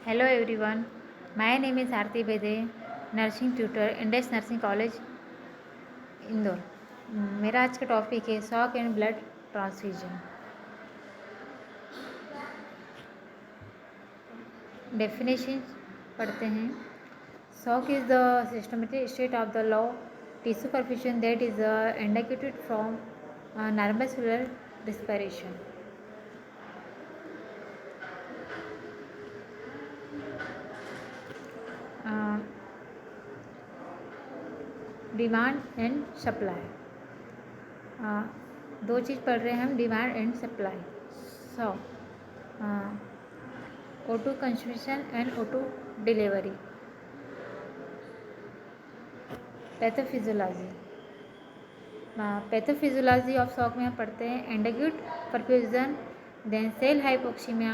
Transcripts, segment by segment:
Hello everyone, my name is Aarti Bede, nursing tutor index nursing college Indore. मेरा आज का topic है shock and blood transfusion. Definition पढ़ते हैं। Shock is the systematic state of the low tissue perfusion that is indicated from normal cellular respiration. Demand and supply, दो चीज़ पढ़ रहे हैं हम, demand and supply. So O2 consumption and O2 delivery. Pathophysiology, pathophysiology of shock में हम पढ़ते हैं एंडाक्यूट perfusion, then cell hypoxaemia,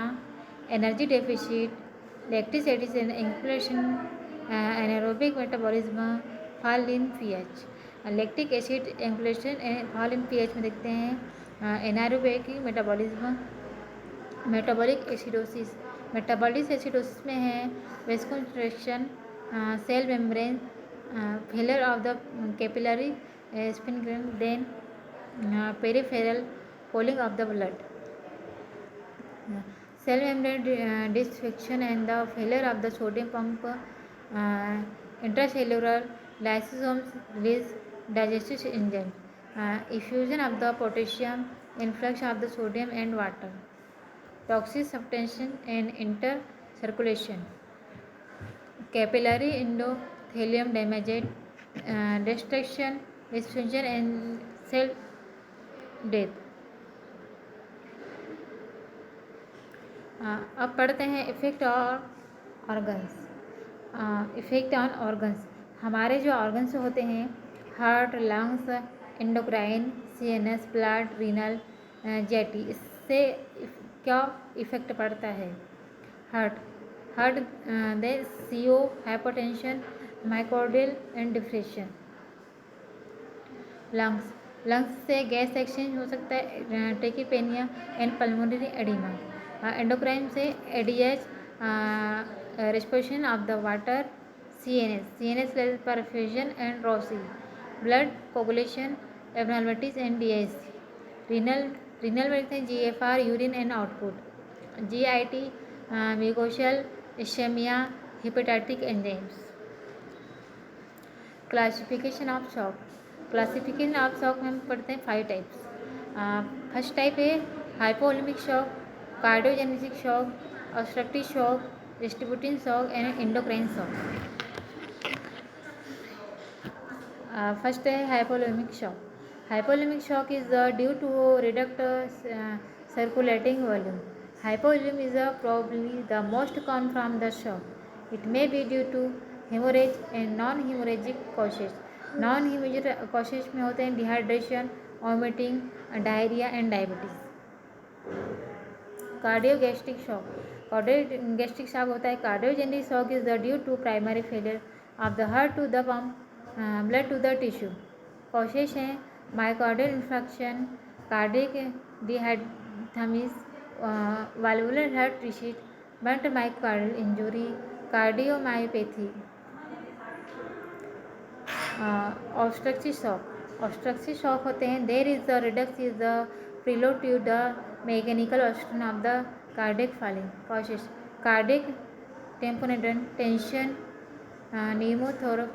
energy deficit, lactic acid inclusion, anaerobic metabolism, fall in pH. Lactic acid inclusion fall in pH में देखते हैं anaerobic metabolism, metabolic acidosis. Metabolic acidosis में है vasoconstriction, cell membrane, failure of the capillary sphincter, then peripheral cooling of the blood. Cell membrane dysfunction and the failure of the sodium pump, intracellular lysosomes release digestive enzymes, effusion of the potassium, influx of the sodium and water, toxic substances and intercirculation, capillary endothelium damage, destruction, dysfunction and cell death. अब पढ़ते हैं effect और organs. Effect on organs, हमारे जो organs होते हैं heart, lungs, endocrine, CNS, blood, renal, GT, इससे क्या इफ़ेक्ट पड़ता है। हार्ट दे CO, hypertension, myocardial and depression. Lungs से गैस एक्सचेंज हो सकता है, tachypnoea and pulmonary oedema. Endocrine से ADH, respiration of the water, CNS perfusion and ROSI, blood coagulation abnormalities and DIC. renal में देखते हैं GFR, urine and output, GIT, mucosal ischaemia, hepatitic enzymes. Classification of shock में हम पढ़ते हैं 5 types. First type है hypovolaemic shock, cardiogenic shock, obstructive shock, distributing shock and endocrine shock. First है hypovolaemic shock. Hypovolaemic shock is due to reduced circulating volume. Hypovolemia is probably the most common form of the shock. It may be due to hemorrhage and non-hemorrhagic causes. Non-hemorrhagic causes में होते हैं dehydration, vomiting, diarrhoea and diabetes. Cardiogastric shock होता है cardiogenic shock is the due to primary failure of the heart to the pump blood to the tissue. Causes हैं myocardial infection, cardiac dysrhythmias, valvular heart disease, blunt myocardial injury, cardiomyopathy. Obstructive shock होते हैं there is the redux is the prelude to the mechanical obstruction of the cardiac following causes: cardiac tamponade tension, pneumothorax,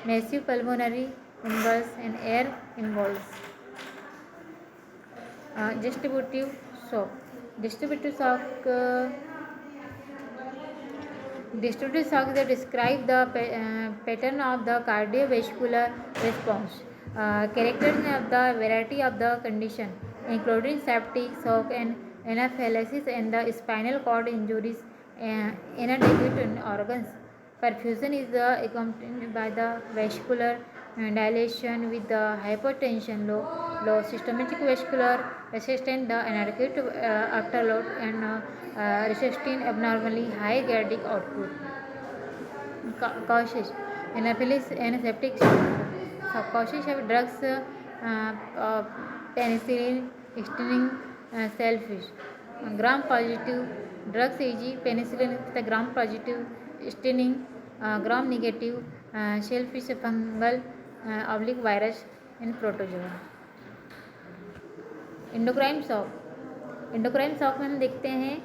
massive pulmonary embolus and air embolus. Distributive shock that describe the pattern of the cardiovascular response. Characters of the variety of the condition, including septic shock and anaphylaxis and the spinal cord injuries, inadequate organs. Perfusion is accompanied by the vascular dilation with the hypertension, low systemic vascular resistance, the inadequate afterload, and resisting abnormally high cardiac output. Causes: anaphylaxis and septic shock. Causes of drugs, penicillin, histamine, shellfish. Gram positive drugs e g penicillin तथा gram positive staining gram negative shellfish fungal oblique virus in protozoa. Endocrine shock में हम देखते हैं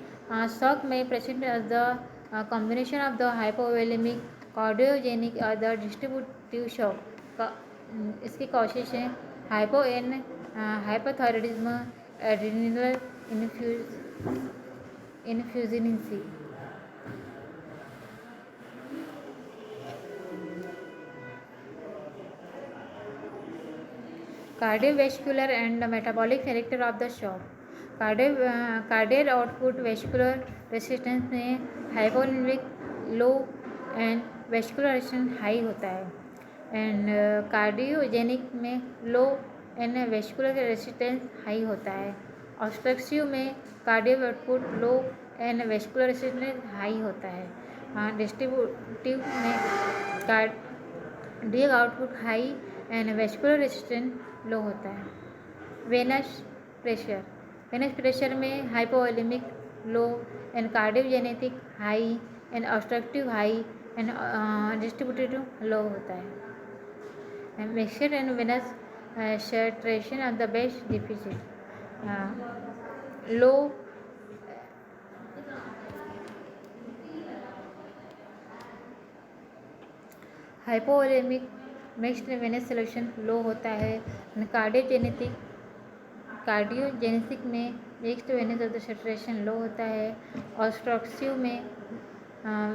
shock में present the combination of the hypovolaemic cardiogenic और the distributive shock का इसके causes हैं hypo an hypothyroidism adrenal insufficiency. Cardiovascular and metabolic character of the shock. Cardiac output vascular resistance में hypovolaemic low and vascular resistance high होता है and cardiogenic में low and vascular resistance high होता है। Obstructive में cardio output low and vascular resistance high होता है। Distributive में cardiac output high and vascular resistance low होता है। वेनस प्रेशर में hypovolaemic low and cardiogenic high and obstructive high and distributive low होता है। Mixture and venous saturation of the base deficit low hypovolemic mixed venous solution low होता है। Cardiogenic में mixed venous of the saturation low होता है। Obstructive में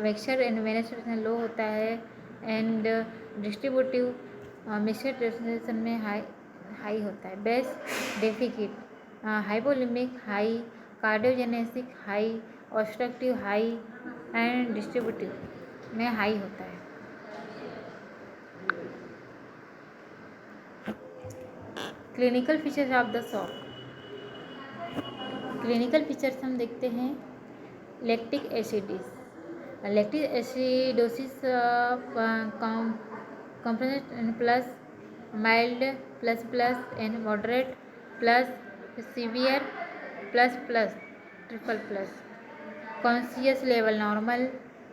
mixture and venous solution low होता है एंड डिस्ट्रीब्यूटिव मिक्सचर रेजिस्टेंस में high होता है। Base deficit hypovolaemic high cardiogenic high obstructive high and distributive में हाई होता है। Clinical features of the shock. Clinical features हम देखते हैं lactic acidosis compression plus mild plus and moderate plus severe plus triple plus conscious level normal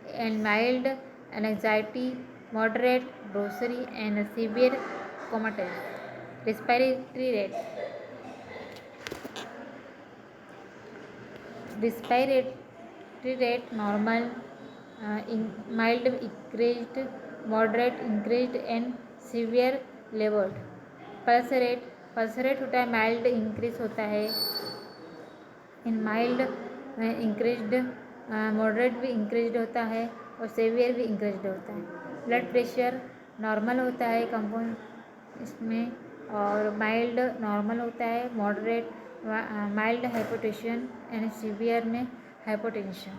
and mild anxiety moderate grocery and severe comatose. Respiratory rate normal, mild increased, moderate increased and severe leveled। Pulse rate होता है mild increase होता है इन mild increased moderate भी increased होता है और saviour भी increased होता है। ब्लड प्रेशर नॉर्मल होता है कंपाउंड इसमें और माइल्ड नॉर्मल होता है moderate mild hypotension and severe में hypotension.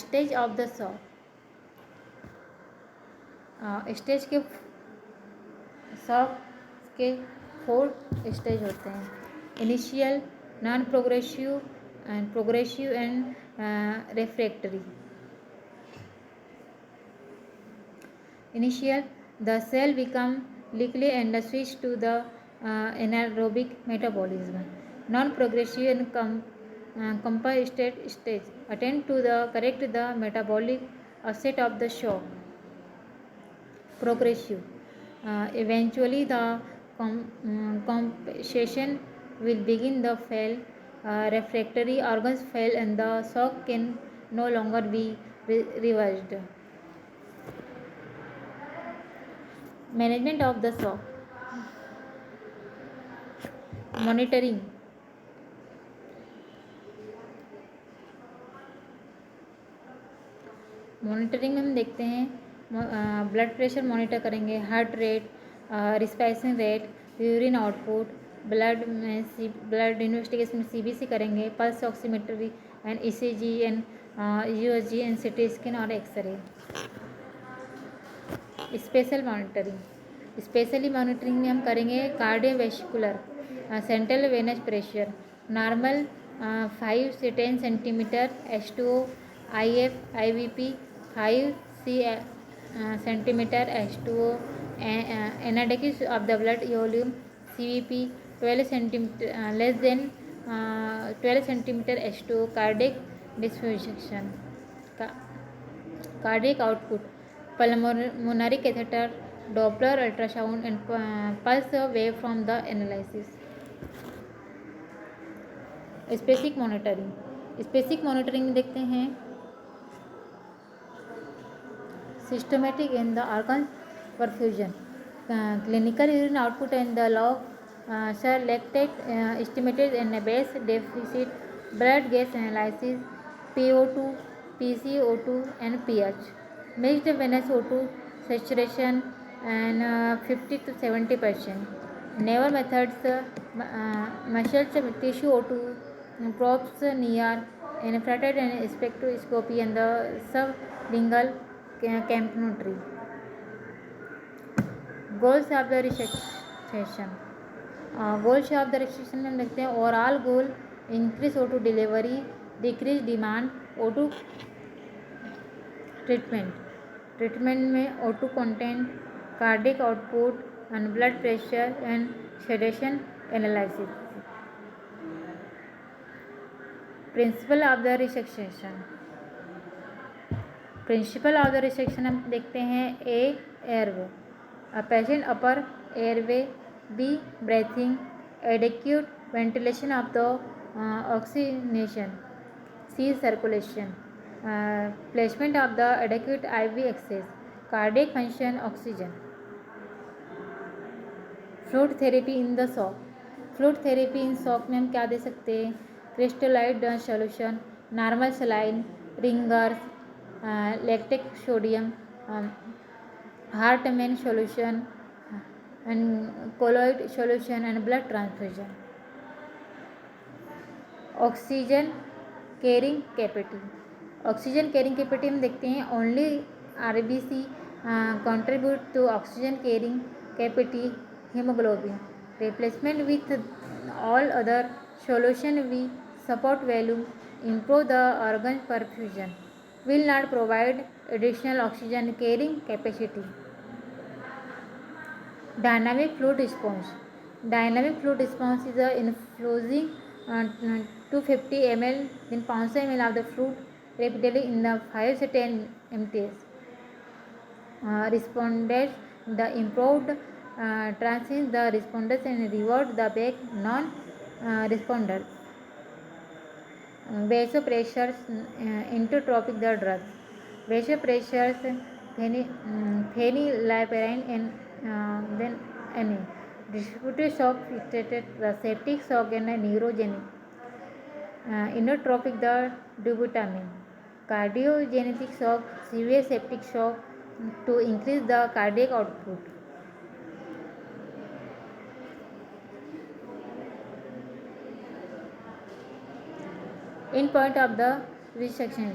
Stage of the shock stage के शॉक के 4 स्टेज होते हैं initial non progressive and refractory. Initial, the cell become liquid and switch to the anaerobic metabolism. Non-progressive and compensated stage attempt to correct the metabolic offset of the shock. Progressive, eventually the compensation will begin the fail. Refractory organs fail and the shock can no longer be reversed. Management of the shock monitoring में हम देखते हैं blood pressure monitor करेंगे heart rate respiration rate urine output blood investigation में CBC करेंगे pulse oximeter and ECG and USG and CT scan और x ray. Specially monitoring में हम करेंगे cardiovascular central venous pressure normal 5 से 10 centimetre H2O IF IVP 5 centimetre H2O inadequacy of the blood volume CVP 12 centimetre less than 12 centimeter H2O, cardiac diffusion, cardiac output, pulmonary catheter, Doppler ultrasound and pulse wave from the analysis. स्पेसिक monitoring देखते हैं systematic in the organ perfusion, clinical urine output and the log selected estimated and base deficit, blood gas analysis, PO2, PCO2 and pH, mixed venous O2 saturation and 50 to 70%. Newer methods, muscles tissue O2 probes near infrared and spectroscopy and the sublingual capnometry. Goals of the resection. Goals of the restriction में हम देखते हैं overall goal increase O2 delivery, decrease demand O2 treatment में O2 content, cardiac output and blood pressure and sedation analysis. Principle of the resection हम देखते हैं A airway, patient upper airway, B. Breathing, adequate ventilation of the oxygenation, C. Circulation, placement of the adequate IV access, cardiac function, oxygen. Fluid therapy in the shock. Fluid therapy in shock में हम क्या दे सकते हैं? Crystalloid solution, normal saline, Ringer's, lactic sodium, Hartmann solution and colloid solution and blood transfusion. Oxygen carrying capacity हम देखते हैं only RBC contribute to oxygen carrying capacity hemoglobin. Replacement with all other solution we support volume, improve the organ perfusion, will not provide additional oxygen carrying capacity. Dynamic fluid response is infusing 250 ml then 500 ml of the fluid repeatedly in the 5 to 10 mts. Responders, the improved transient the responders and reward the back non-responders. Vasopressors, intratropic the drugs. Vasopressors, phenylephrine and then any distributive shock, stated the septic shock and neurogenic, inotropic the dobutamine, cardiogenetic shock, severe septic shock to increase the cardiac output. In point of the resection,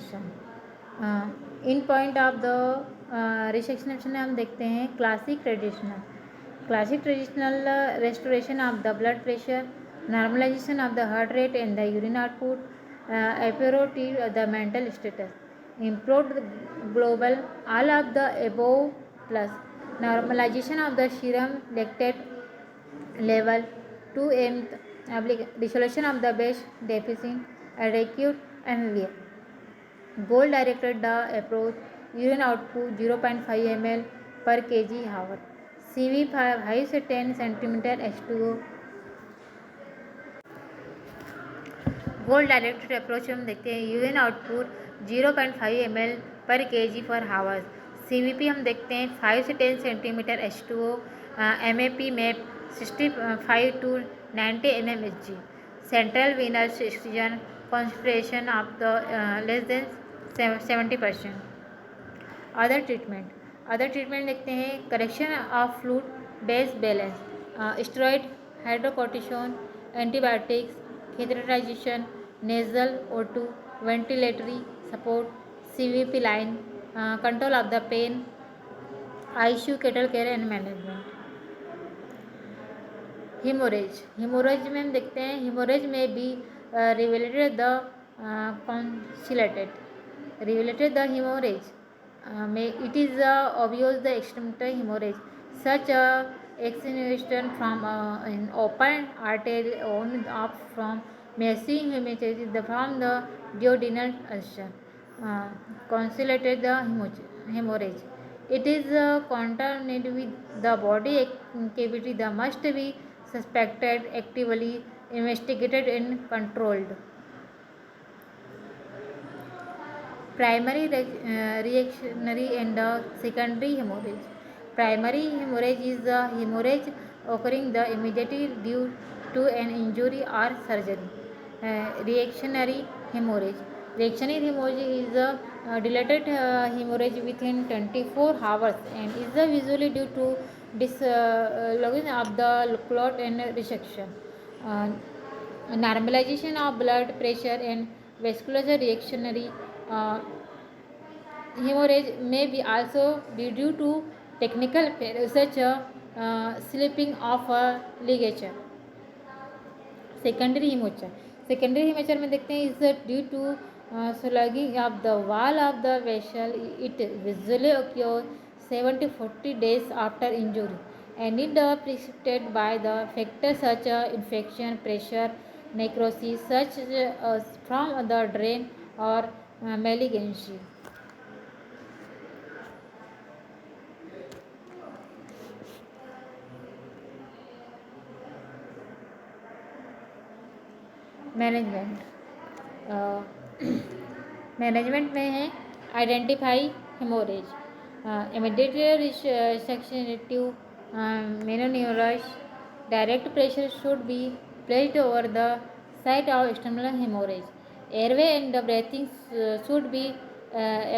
resection में हम देखते हैं classic traditional restoration of the blood pressure, normalisation of the heart rate and the urine output, operative the mental status, improved global all of the above plus normalisation of the serum lactate level 2m, resolution of the base deficit adequate MVA. Goal directed the approach, urine output 0.5 ml per kg hour, CV 5 से 10 centimeter H2O. गोल directed approach हम देखते हैं urine output 0.5 ml पर kg पर हावर, CVP हम देखते हैं 5 से 10 centimetre H2O, MAP MAP 65 to 90 mmHg, central venous oxygen concentration of the less than 70%. Other treatment देखते हैं correction of fluid base balance, steroid, hydrocortisone, antibiotics, catheterisation, nasal O2, ventilatory support, CVP line, control of the pain, ICU critical care and management. Haemorrhage में हम देखते हैं haemorrhage में भी related the consolidated the hemorrhage, it is obvious the extremity hemorrhage, such extenuation from an open artery on up from Messy hemorrhage is from the duodenal ulcer, consolidated the hemorrhage. It is contaminated with the body cavity. The must be suspected, actively investigated, and controlled. Primary reactionary and secondary hemorrhage. Primary hemorrhage is the hemorrhage occurring the immediately due to an injury or surgery. Reactionary hemorrhage. Reactionary hemorrhage is a dilated hemorrhage within 24 hours and is usually due to dislodging of the clot and resection. Uh, Normalization of blood pressure and vascular reactionary uh, hemorrhage may be also be due to technical failure such as slipping of a ligature. Secondary हिमोचर. Secondary हिमोचर में देखते हैं is due to slugging of the wall of the vessel. It usually occurs 7 to 40 days after injury and it precipitated by the factors such as infection, pressure, necrosis such as from the drain or malignancy. Management. Management में है identify haemorrhage, immediate resuscitative manoeuvres. Direct pressure should be placed over the site of external haemorrhage. Airway and the breathing should be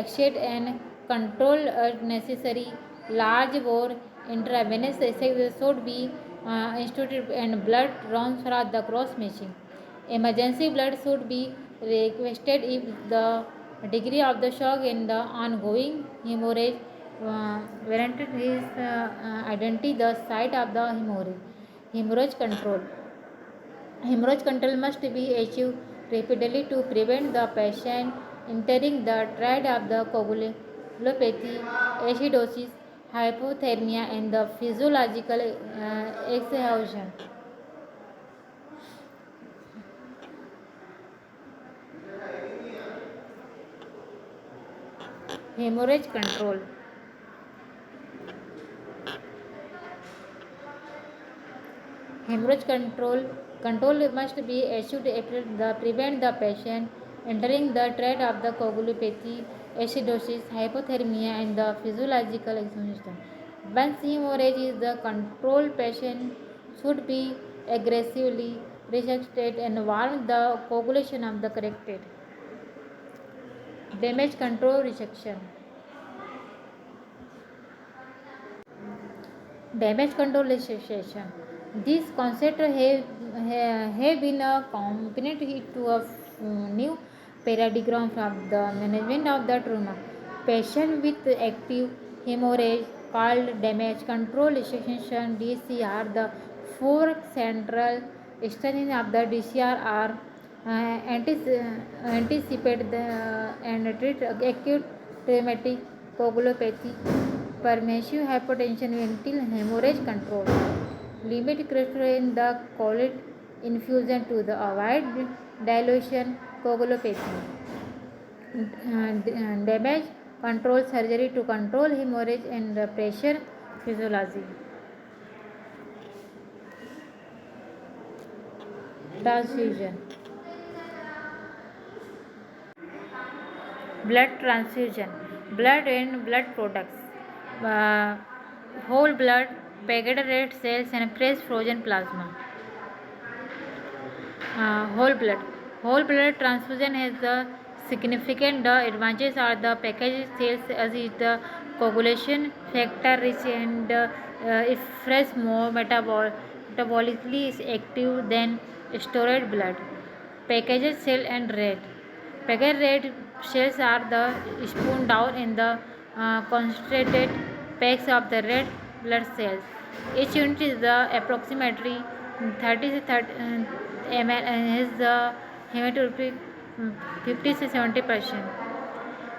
assessed and control necessary. Large bore intravenous should be instituted and blood drawn for the cross matching. Emergency blood should be requested if the degree of the shock in the ongoing hemorrhage warranted his identity the site of the hemorrhage. Hemorrhage control. Hemorrhage control must be achieved rapidly to prevent the patient entering the tract of the coagulopathy, acidosis, hypothermia, and the physiological exhaustion. Hemorrhage control. Hemorrhage control must be achieved to prevent the patient entering the tract of the coagulopathy, acidosis, hypothermia, and the physiological exhaustion. Once hemorrhage is the control, patient should be aggressively resuscitated and warm the coagulation of the corrected. Damage control resection. Damage control resection. These concepts have been a component to a new paradigm from the management of the trauma. Patients with active hemorrhage called damage control resection (DCR). The four central stages of the DCR are anticipate and treat acute traumatic coagulopathy, pervasive hypertension until hemorrhage control, limit cholesterol in the colloid infusion to the avoid dilution coagulopathy, damage control surgery to control hemorrhage and pressure physiology. Transfusion. Blood transfusion. Blood and blood products. Whole blood, packed red cells, and fresh frozen plasma. Whole blood. Whole blood transfusion has the significant advantages are the packaged cells as is the coagulation factor rich and if fresh more metabolically is active than stored blood. Packaged cell and red. Packaged red cells are the spoon down in the concentrated packs of the red blood cells. Each unit is the approximately 30 to 30 ml and has the hematocrit 50 to 70%.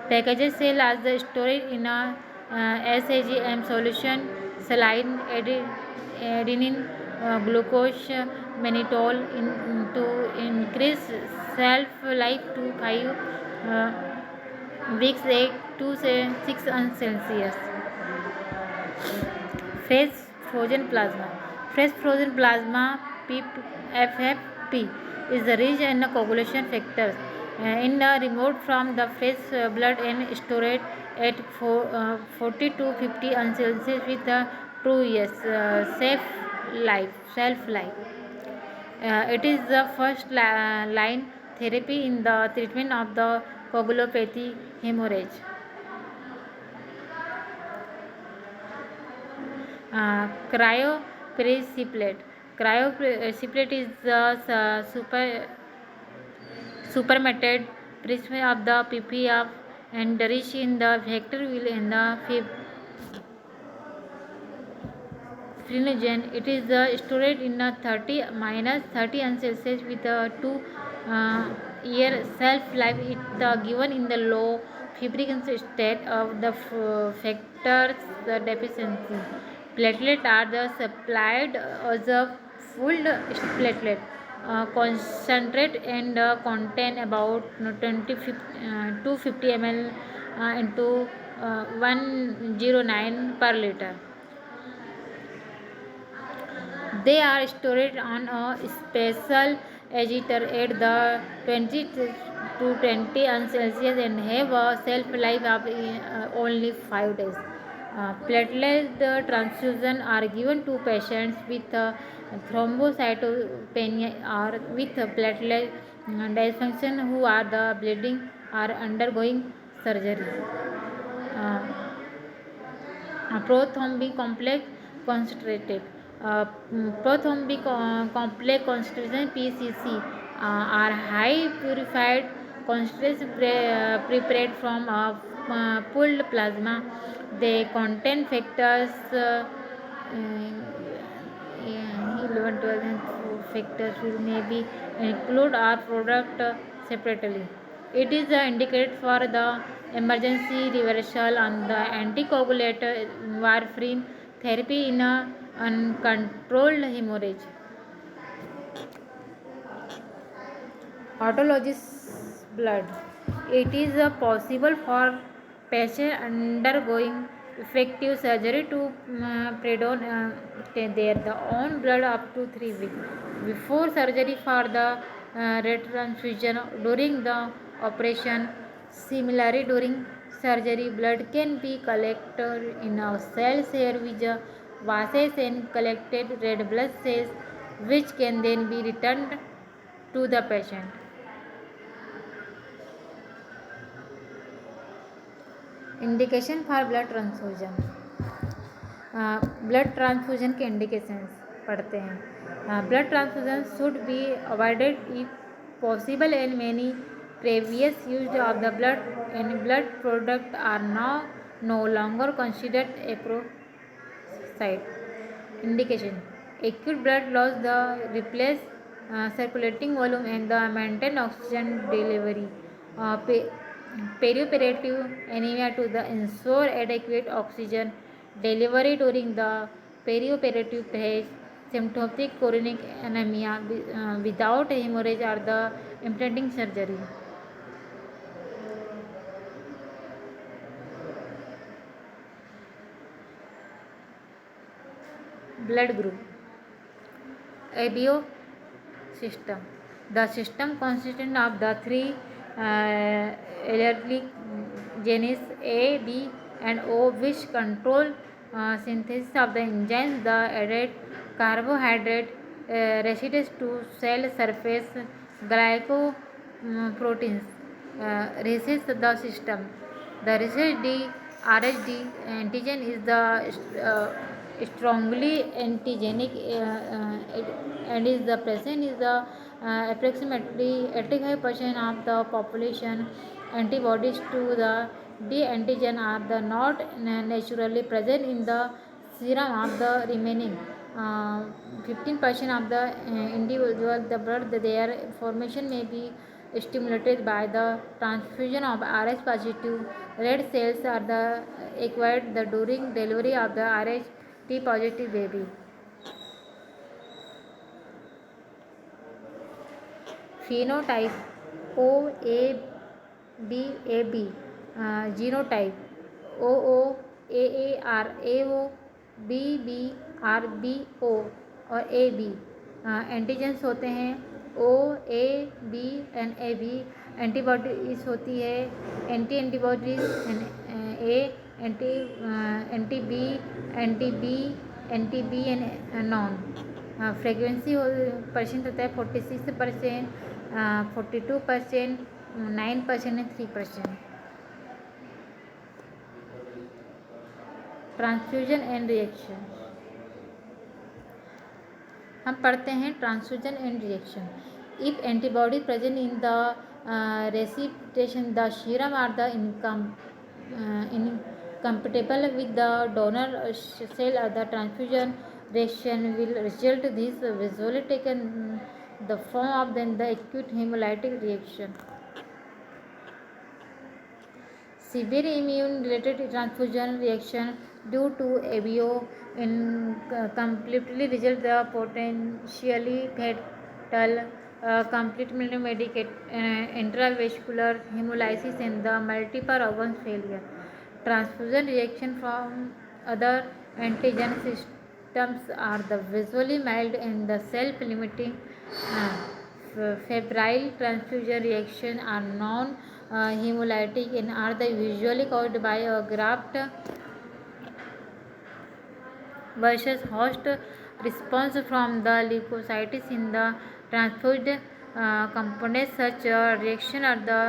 Packaged cell as the storage in a SAGM solution, saline, adenine, glucose mannitol to increase shelf life to 5 weeks 8 to 6 on Celsius. Fresh frozen plasma. Fresh frozen plasma (FFP) is rich in coagulation factors. Removed from the fresh blood and stored at 40 to 50 on Celsius with a 2 years shelf life. It is the first line therapy in the treatment of the coagulopathy hemorrhage. Cryoprecipitate. Cryoprecipitate is the supermated prism of the PPF and rich in the vector wheel in the fibrinogen. It is stored in a 30 on Celsius with a 2 year shelf life. It given in the low fibric state of the factors deficiency. Platelets are supplied as a full platelet concentrate and contain about 250 ml into 109 per liter. They are stored on a special agitator at the 20 to 20 on Celsius and have a shelf life of only 5 days. Platelet transfusion are given to patients with thrombocytopenia or with platelet dysfunction who are the bleeding or undergoing surgery. Uh, Prothrombic complex concentrated. Prothrombic complex concentration (PCC) are high purified concentrations prepared from pooled plasma. They contain factors 11, 12 and factors will maybe include our product separately. It is indicated for the emergency reversal on the anticoagulate warfarin therapy in a uncontrolled hemorrhage. Autologous blood. It is possible for patients undergoing effective surgery to their own blood up to 3 weeks before surgery for the retransfusion during the operation. Similarly, during surgery, blood can be collected in a cell here which washes and collected red blood cells which can then be returned to the patient. Indication for blood transfusion. Blood transfusion के indications पढ़ते हैं. Blood transfusion should be avoided if possible and many previous use of the blood and blood product are now no longer considered appropriate. Indication: acute blood loss the replace circulating volume and the maintain oxygen delivery. Perioperative anemia to the ensure adequate oxygen delivery during the perioperative phase. Symptomatic chronic anemia without hemorrhage or the implanting surgery. Blood group. ABO system. The system consisting of the three allelic genes A, B, and O, which control synthesis of the enzymes. The added carbohydrate residues to cell surface glycoproteins resist the system. The RHD antigen is the strongly antigenic and is the present is the approximately 85% of the population. Antibodies to the D antigen are the not naturally present in the serum of the remaining 15% of the individual the blood. Their formation may be stimulated by the transfusion of Rh positive red cells are the acquired during delivery of the Rh T positive baby. phenotype OABAB, genotype OOAAR AO BBRBO और AB, antigens होते हैं O A B and A B, antibodies होती है antibodies A, anti B and none. Frequency percent होता है 46%, 42%, 9% and 3%। Transfusion and reaction हम पढ़ते हैं transfusion and reaction. If antibody present in the precipitation the serum are the incompatible with the donor cell, the transfusion reaction will result. This visually taken the form of then the acute hemolytic reaction. Severe immune related transfusion reaction due to ABO completely result the potentially fatal complete medicated intravascular hemolysis and the multiple organ failure. Transfusion reaction from other antigen systems are the visually mild and the self-limiting. Febrile transfusion reaction are non-hemolytic and are the usually caused by a graft versus host response from the leukocytes in the transfused components. Such reaction are the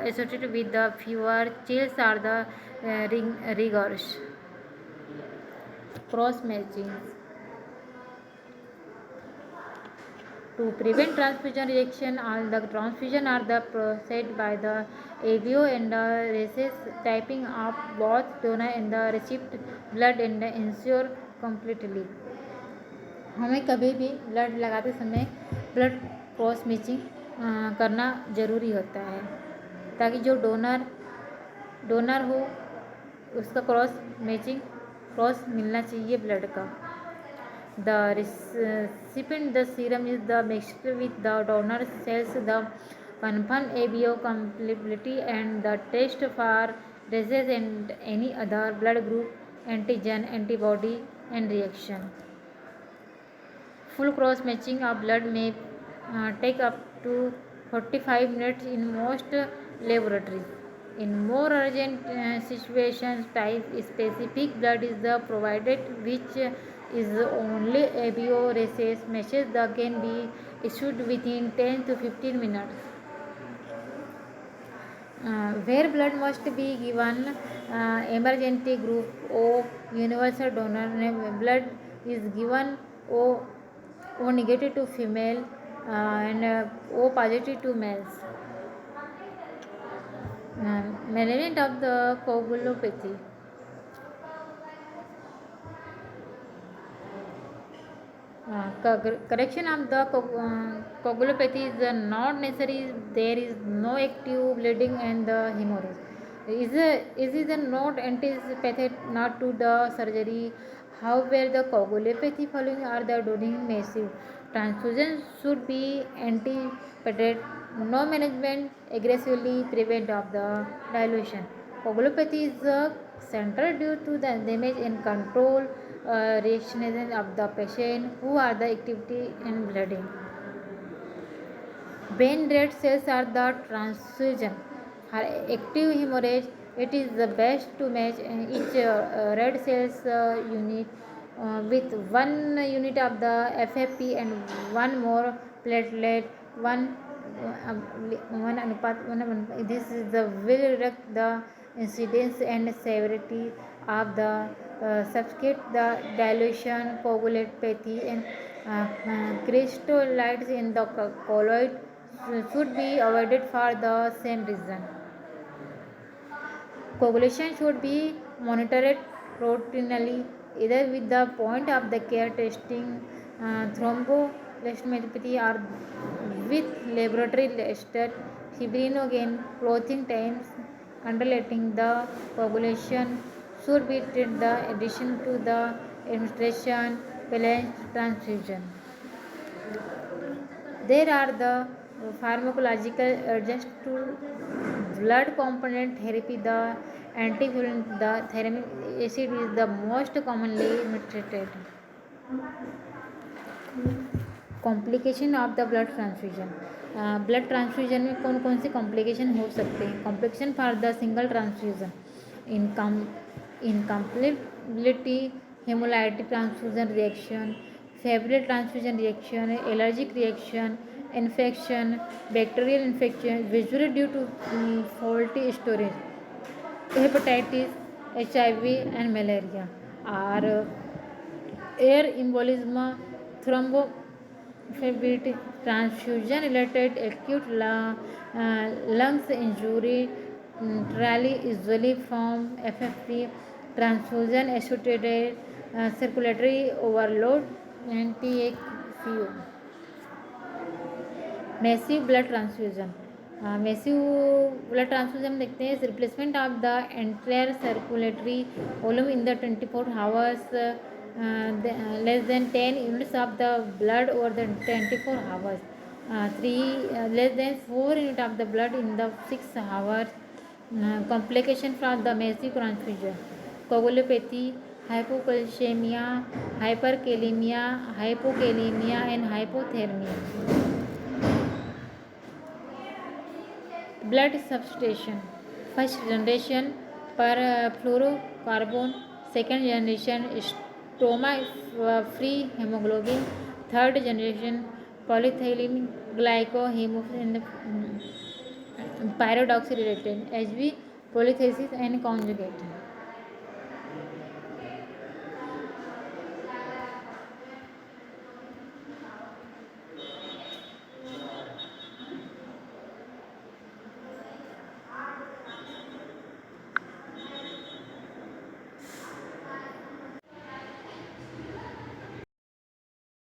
associated with the fever, chills, or the rigors. Cross matching. To prevent transfusion reaction, all the transfusion are the processed by the ABO and the rhesus typing of both donor and the recipient blood and ensure completely. हमें कभी भी blood लगाते समय blood cross matching करना ज़रूरी होता है ताकि जो डोनर हो उसका क्रॉस मिलना चाहिए ब्लड का। The recipient the serum is the mixed with the donor cells, the confirmed ABO compatibility and the test for disease and any other blood group, antigen, antibody and reaction. Full cross matching of blood may take up to 45 minutes in most laboratories. In more urgent situations, type specific blood is provided, which is only ABO rhesus message that can be issued within 10 to 15 minutes. Where blood must be given, emergency group O, universal donor blood is given O negative to female and O positive to males. Management of the coagulopathy. Correction of the coagulopathy is not necessary. There is no active bleeding and the hemorrhage. Is not anticipated not to the surgery. However, the coagulopathy following are the during massive transfusion should be anticipated. No management aggressively prevent of the dilution. Coagulopathy is central due to the damage and control reaction of the patient who are the activity and bleeding. When red cells are the transfusion are active hemorrhage, it is the best to match each red cells unit with 1 unit of the FFP and 1 more platelet, 1 anupat 1. This is the will reduce the incidence and severity of the subsequent the dilution, coagulopathy and crystallites in the colloid should be avoided for the same reason. Coagulation should be monitored routinely either with the point of the care testing thromboelastopathy or with laboratory tested fibrinogen. Clothing times undulating the coagulation should be treated the addition to the administration balanced transfusion. There are the pharmacological adjust to blood component therapy. The anticoagulant, the thermic acid is the most commonly treated. Complication of the blood transfusion. Blood transfusion में कौन कौन से complication हो सकते हैं. Complication for the single transfusion, incompatibility, haemolytic transfusion reaction, febrile transfusion reaction, allergic reaction, infection, bacterial infection, visually due to faulty storage, hepatitis, HIV and malaria, or air embolism, thrombophlebitis, transfusion related acute lungs injury, trially usually from FFP, transfusion associated circulatory overload and TACO. Massive blood transfusion. Massive blood transfusion देखते हैं replacement of the entire circulatory volume in the 24 hours, less than 10 units of the blood over the 24 hours, 3 less than 4 unit of the blood in the 6 hours. Complication from the massive transfusion, coagulopathy, hypocalcaemia, hyperkalaemia, hypokalaemia and hypothermia. Blood substitution, first generation perfluorocarbon, second generation stroma free haemoglobin, third generation polythene glyco haemoglobin pyridoxy related HB polythesis and conjugate.